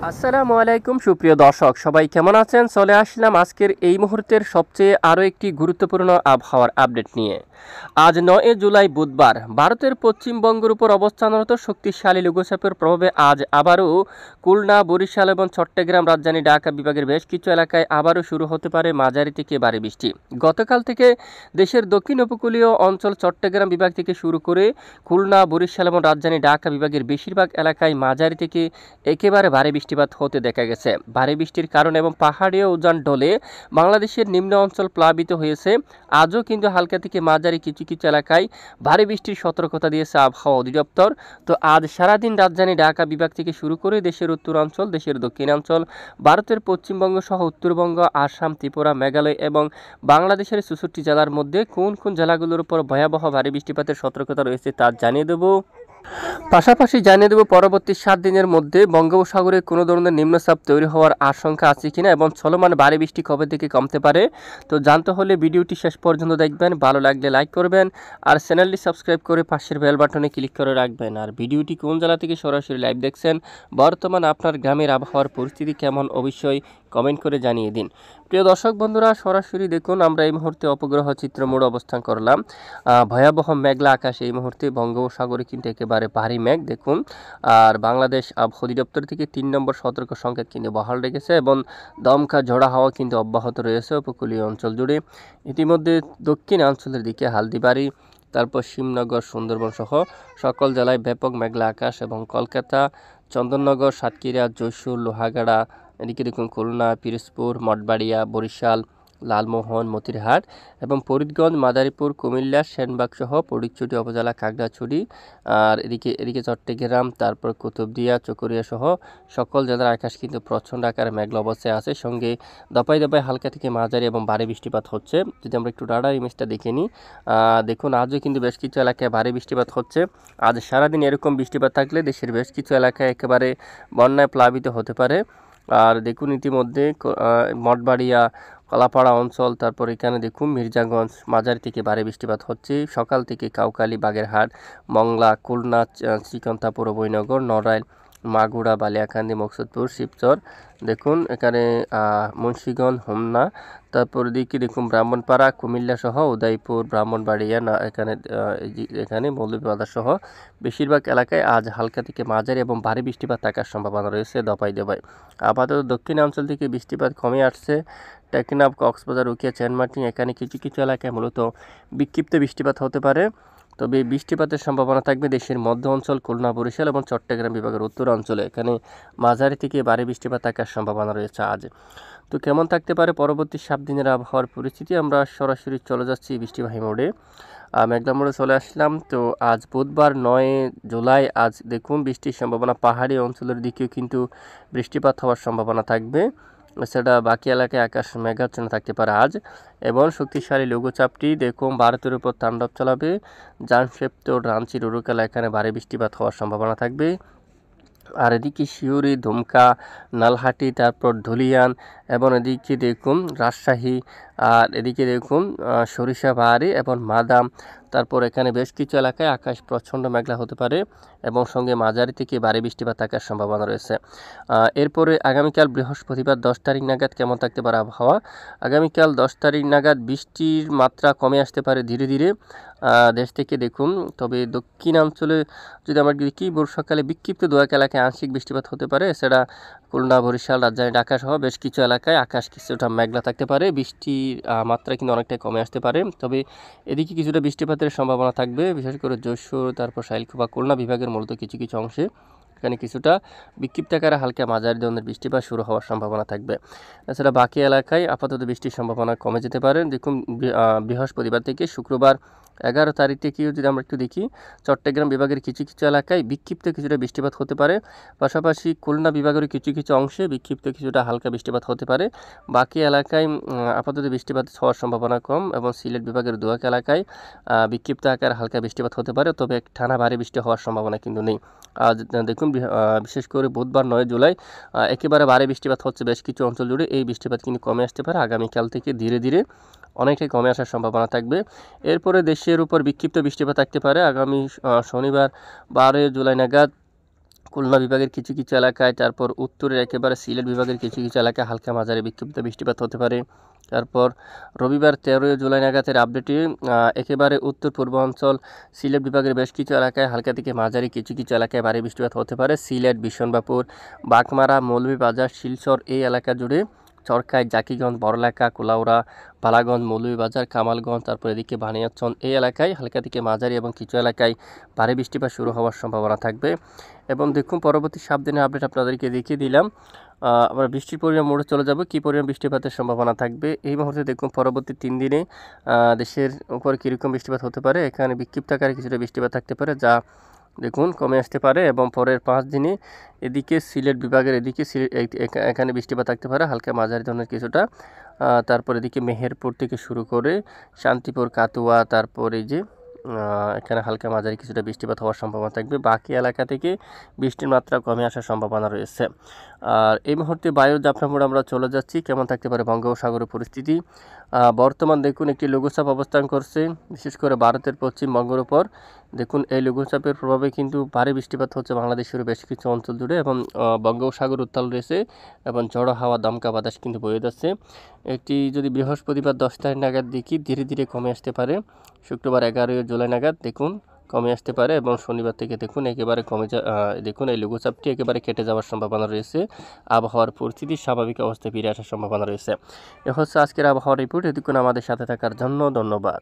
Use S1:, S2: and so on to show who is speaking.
S1: আসসালামু আলাইকুম সুপ্রিয় দর্শক, সবাই কেমন আছেন? চলে আসলাম আজকের এই মুহূর্তের সবচেয়ে আরও একটি গুরুত্বপূর্ণ আবহাওয়ার আপডেট নিয়ে। আজ ৯ জুলাই বুধবার ভারতের পশ্চিমবঙ্গের উপর অবস্থানরত শক্তিশালী লঘুচাপের প্রভাবে আজ আবারও খুলনা, বরিশাল এবং চট্টগ্রাম, রাজধানী ঢাকা বিভাগের বেশ কিছু এলাকায় আবারও শুরু হতে পারে মাঝারি থেকে ভারী বৃষ্টি। গতকাল থেকে দেশের দক্ষিণ উপকূলীয় অঞ্চল চট্টগ্রাম বিভাগ থেকে শুরু করে খুলনা, বরিশাল এবং রাজধানী ঢাকা বিভাগের বেশিরভাগ এলাকায় মাঝারি থেকে একেবারে ভারী বৃষ্টিপাত হতে দেখা গেছে। ভারী বৃষ্টির কারণে এবং পাহাড়ীয় উজান ঢলে বাংলাদেশের নিম্ন অঞ্চল প্লাবিত হয়েছে। আজও কিন্তু হালকা থেকে মাঝারি কিছু কিছু এলাকায় ভারী বৃষ্টির সতর্কতা দিয়েছে আবহাওয়া অধিদপ্তর। তো আজ সারাদিন রাজধানী ঢাকা বিভাগ থেকে শুরু করে দেশের উত্তরাঞ্চল, দেশের দক্ষিণাঞ্চল, ভারতের পশ্চিমবঙ্গ সহ উত্তরবঙ্গ, আসাম, ত্রিপুরা, মেঘালয় এবং বাংলাদেশের ৬৪ জেলার মধ্যে কোন কোন জেলাগুলোর উপর ভয়াবহ ভারী বৃষ্টিপাতের সতর্কতা রয়েছে তা জানিয়ে দেব। পাশাপাশি জানিয়ে দেব পরবর্তী ৭ দিনের মধ্যে বঙ্গোপসাগরে কোনো ধরনের নিম্নচাপ তৈরি হওয়ার আশঙ্কা আছে কিনা এবং চলমান ভারী বৃষ্টি কবে থেকে কমতে পারে। তো জানতে হলে ভিডিওটি শেষ পর্যন্ত দেখবেন, ভালো লাগলে লাইক করবেন আর চ্যানেলটি সাবস্ক্রাইব করে পাশের বেল বাটনে ক্লিক করে রাখবেন। আর ভিডিওটি কোন জেলা থেকে সরাসরি লাইভ দেখছেন, বর্তমান আপনার গ্রামের আবহাওয়ার পরিস্থিতি কেমন অবশ্যই কমেন্ট করে জানিয়ে দিন। প্রিয় দর্শক বন্ধুরা, সরাসরি দেখুন আমরা এই মুহূর্তে অপগ্রহ চিত্র মোড়ে অবস্থান করলাম। ভয়াবহ মেঘলা আকাশ এই মুহূর্তে বঙ্গোপসাগরে কিন্তু একেবারে ভারী মেঘ দেখুন। আর বাংলাদেশ আবহাওয়া অধিদপ্তর থেকে ৩ নম্বর সতর্ক সংকেত কিন্তু বহাল রেখেছে এবং দমকা ঝোড়া হাওয়া কিন্তু অব্যাহত রয়েছে উপকূলীয় অঞ্চল জুড়ে। ইতিমধ্যে দক্ষিণাঞ্চলের দিকে হালদিবাড়ি, তারপর শিবনগর, সুন্দরবন সহ সকল জেলায় ব্যাপক মেঘলা আকাশ এবং কলকাতা, চন্দননগর, সাতক্ষীরা, যশোর, লোহাগাড়া, এদিকে দেখুন খুলনা, পিরোজপুর, মঠবাড়িয়া, বরিশাল, লালমোহন, মতিরহাট এবং ফরিদগঞ্জ, মাদারীপুর, কুমিল্লা, সেনবাগ সহ ফটিকছড়ি উপজেলা, খাগড়াছড়ি, আর এদিকে চট্টগ্রাম, তারপর কুতুবদিয়া, চকরিয়া সহ সকল জেলার আকাশ কিন্তু প্রচণ্ড আকারে মেঘলা অবস্থায় আছে। সঙ্গে দপায় দপায় হালকা থেকে মাঝারি এবং ভারী বৃষ্টিপাত হচ্ছে। যদি আমরা একটু রাডার ইমেজটা দেখে নিই, দেখুন আজও কিন্তু বেশ কিছু এলাকায় ভারী বৃষ্টিপাত হচ্ছে। আজ সারাদিন এরকম বৃষ্টিপাত থাকলে দেশের বেশ কিছু এলাকায় একেবারে বন্যায় প্লাবিত হতে পারে। আর দেখুন ইতিমধ্যে মঠবাড়িয়া, কলাপাড়া অঞ্চল, তারপর এখানে দেখুন মির্জাগঞ্জ মাঝারি থেকে ভারী বৃষ্টিপাত হচ্ছে। সকাল থেকে কাউখালী, বাগেরহাট, মংলা, খুলনা, শ্রীকান্তা, বৈনগর, নড়াইল, মাগুরা, বালিয়াকান্দি, মকসুদপুর, শিবচর, দেখুন এখানে মুন্সিগঞ্জ, হোমনা, তারপর দিকে দেখুন ব্রাহ্মণপাড়া, কুমিল্লা সহ উদয়পুর, ব্রাহ্মণবাড়িয়া, এখানে মৌলভীবাজার সহ বেশিরভাগ এলাকায় আজ হালকা থেকে মাঝারি এবং ভারী বৃষ্টিপাত থাকার সম্ভাবনা রয়েছে দপায় দপায়। আপাতত দক্ষিণাঞ্চল থেকে বৃষ্টিপাত কমে আসছে। টেকনাফ, কক্সবাজার, উখিয়া, চেনমাটি, এখানে কিছু কিছু এলাকায় মূলত বিক্ষিপ্ত বৃষ্টিপাত হতে পারে। তবে বৃষ্টিপাতের সম্ভাবনা থাকবে দেশের মধ্য অঞ্চল, খুলনা, বরিশাল এবং চট্টগ্রাম বিভাগের উত্তর অঞ্চলে। এখানে মাঝারি থেকে ভারী বৃষ্টিপাত থাকার সম্ভাবনা রয়েছে আজ। তো কেমন থাকতে পারে পরবর্তী ৭ দিনের আবহাওয়ার পরিস্থিতি, আমরা সরাসরি চলে যাচ্ছি বৃষ্টিবাহী মোড়ে। মেঘলা মোড়ে চলে আসলাম। তো আজ বুধবার ৯ জুলাই, আজ দেখুন বৃষ্টির সম্ভাবনা পাহাড়ি অঞ্চলের দিকেও কিন্তু বৃষ্টিপাত হওয়ার সম্ভাবনা থাকবে। এছাড়া বাকি এলাকায় আকাশ মেঘাচ্ছন্ন থাকতে পারে আজ। এবং শক্তিশালী লঘুচাপটি দেখুন ভারতের উপর তাণ্ডব চালাবে। জামশেদপুর, রাঞ্চি, রুরুকেলা এখানে ভারী বৃষ্টিপাত হওয়ার সম্ভাবনা থাকবে। আর এদিকে শিউরি, ধুমকা, নালহাটি, তারপর ধুলিয়ান এবং এদিকে দেখুন রাজশাহী, আর এদিকে দেখুন সরিষাবাড়ি এবং মাদাম, তারপর এখানে বেশ কিছু এলাকায় আকাশ প্রচণ্ড মেঘলা হতে পারে এবং সঙ্গে মাঝারি থেকে ভারী বৃষ্টিপাত থাকার সম্ভাবনা রয়েছে। এরপরে আগামীকাল বৃহস্পতিবার ১০ তারিখ নাগাদ কেমন থাকতে পারে আবহাওয়া। আগামীকাল ১০ তারিখ নাগাদ বৃষ্টির মাত্রা কমে আসতে পারে ধীরে ধীরে দেশ থেকে দেখুন। তবে দক্ষিণাঞ্চলে যদি আমরা দেখি বর্ষাকালে বিক্ষিপ্ত দু এক এলাকায় আংশিক বৃষ্টিপাত হতে পারে। এছাড়া খুলনা, বরিশাল, রাজধানী ঢাকা সহ বেশ কিছু এলাকায় আকাশ কিছুটা মেঘলা থাকতে পারে, বৃষ্টির মাত্রা কিন্তু অনেকটাই কমে আসতে পারে। তবে এদিকে কিছুটা বৃষ্টিপাতের সম্ভাবনা থাকবে, বিশেষ করে যশোর, তারপর সাইলকুপা, খুলনা বিভাগের মূলত কিছু কিছু অংশে এখানে কিছুটা বিক্ষিপ্ত আকারে হালকা মাঝারি ধরনের বৃষ্টিপাত শুরু হওয়ার সম্ভাবনা থাকবে। এছাড়া বাকি এলাকায় আপাতত বৃষ্টির সম্ভাবনা কমে যেতে পারে। দেখুন বৃহস্পতিবার থেকে শুক্রবার ১১ তারিখ থেকেও যদি আমরা একটু দেখি চট্টগ্রাম বিভাগের কিছু কিছু এলাকায় বিক্ষিপ্ত কিছুটা বৃষ্টিপাত হতে পারে। পাশাপাশি খুলনা বিভাগের কিছু কিছু অংশে বিক্ষিপ্ত কিছুটা হালকা বৃষ্টিপাত হতে পারে। বাকি এলাকায় আপাতত বৃষ্টিপাত হওয়ার সম্ভাবনা কম এবং সিলেট বিভাগের দু এক এলাকায় বিক্ষিপ্ত আকার হালকা বৃষ্টিপাত হতে পারে, তবে টানা ভারী বৃষ্টি হওয়ার সম্ভাবনা কিন্তু নেই। আজ দেখুন বিশেষ করে বুধবার ৯ জুলাই একেবারে ভারী বৃষ্টিপাত হচ্ছে বেশ কিছু অঞ্চল জুড়ে। এই বৃষ্টিপাত কিন্তু কমে আসতে পারে আগামীকাল থেকে ধীরে ধীরে অনেকটাই কমে আসার সম্ভাবনা থাকবে। এরপরে দেশের উপর বিক্ষিপ্ত বৃষ্টিপাত থাকতে পারে আগামী শনিবার ১২ জুলাই নাগাদ খুলনা বিভাগের কিছু কিছু এলাকায়, তারপর উত্তরের একেবারে সিলেট বিভাগের কিছু কিছু এলাকায় হালকা মাঝারি বিক্ষিপ্ত বৃষ্টিপাত হতে পারে। তারপর রবিবার 13 জুলাই নাগাদের আপডেটে একেবারে উত্তর পূর্বাঞ্চল সিলেট বিভাগের বেশ কিছু এলাকায় হালকা থেকে মাঝারি, কিছু কিছু এলাকায় ভারী বৃষ্টিপাত হতে পারে। সিলেট, বিশনবাপুর, বাগমারা, মৌলভীবাজার, শিলচর এই এলাকা জুড়ে, চরকায়, জাকিগঞ্জ, বড়লেখা, কুলাউড়া, বালাগঞ্জ, মৌলভীবাজার, কামালগঞ্জ, তারপর এদিকে বানিয়াচং এই এলাকায় হালকা থেকে মাঝারি এবং কিছু এলাকায় ভারী বৃষ্টিপাত শুরু হওয়ার সম্ভাবনা থাকবে। এবং দেখুন পরবর্তী 7 দিনের আপডেট আপনাদেরকে দেখিয়ে দিলাম। আমরা বৃষ্টির পরিমাণ মোড়ে চলে যাব, কী পরিমাণ বৃষ্টিপাতের সম্ভাবনা থাকবে এই মুহূর্তে। দেখুন পরবর্তী 3 দিনে দেশের উপর কীরকম বৃষ্টিপাত হতে পারে। এখানে বিক্ষিপ্ত আকারে কিছুটা বৃষ্টিপাত থাকতে পারে, যা দেখুন কমে আসতে পারে। এবং পরের 5 দিনে এদিকে সিলেট বিভাগের এদিকে এখানে বৃষ্টিপাত থাকতে পারে হালকা মাঝারি ধরনের কিছুটা। তারপর এদিকে মেহেরপুর থেকে শুরু করে শান্তিপুর, কাতুয়া, তারপর এই যে এখানে হালকা মাঝারি কিছুটা বৃষ্টিপাত হওয়ার সম্ভাবনা থাকবে। বাকি এলাকা থেকে বৃষ্টির মাত্রা কমে আসার সম্ভাবনা রয়েছে। আর এই মুহূর্তে বায়ুর চাপের মোড়ে আমরা চলে যাচ্ছি। কেমন থাকতে পারে বঙ্গোপসাগরের পরিস্থিতি। বর্তমান দেখুন একটি লঘুচাপ অবস্থান করছে বিশেষ করে ভারতের পশ্চিমবঙ্গের উপর। দেখুন এই লঘুচাপের প্রভাবে কিন্তু ভারী বৃষ্টিপাত হচ্ছে বাংলাদেশের বেশ কিছু অঞ্চল জুড়ে, এবং বঙ্গোপসাগর উত্তাল রয়েছে এবং ঝড়ো হাওয়া, দমকা বাতাস কিন্তু বয়ে যাচ্ছে। এটি যদি বৃহস্পতিবার 10 তারিখ নাগাদ দেখি ধীরে ধীরে কমে আসতে পারে। শুক্রবার 11 জুলাই নাগাদ দেখুন কমে আসতে পারে, এবং শনিবার থেকে দেখুন একেবারে দেখুন এই লঘুচাপটি একেবারে কেটে যাওয়ার সম্ভাবনা রয়েছে। আবহাওয়ার পরিস্থিতি স্বাভাবিক অবস্থায় ফিরে আসার সম্ভাবনা রয়েছে। এ হচ্ছে আজকের আবহাওয়ার রিপোর্ট। এতক্ষণ আমাদের সাথে থাকার জন্য ধন্যবাদ।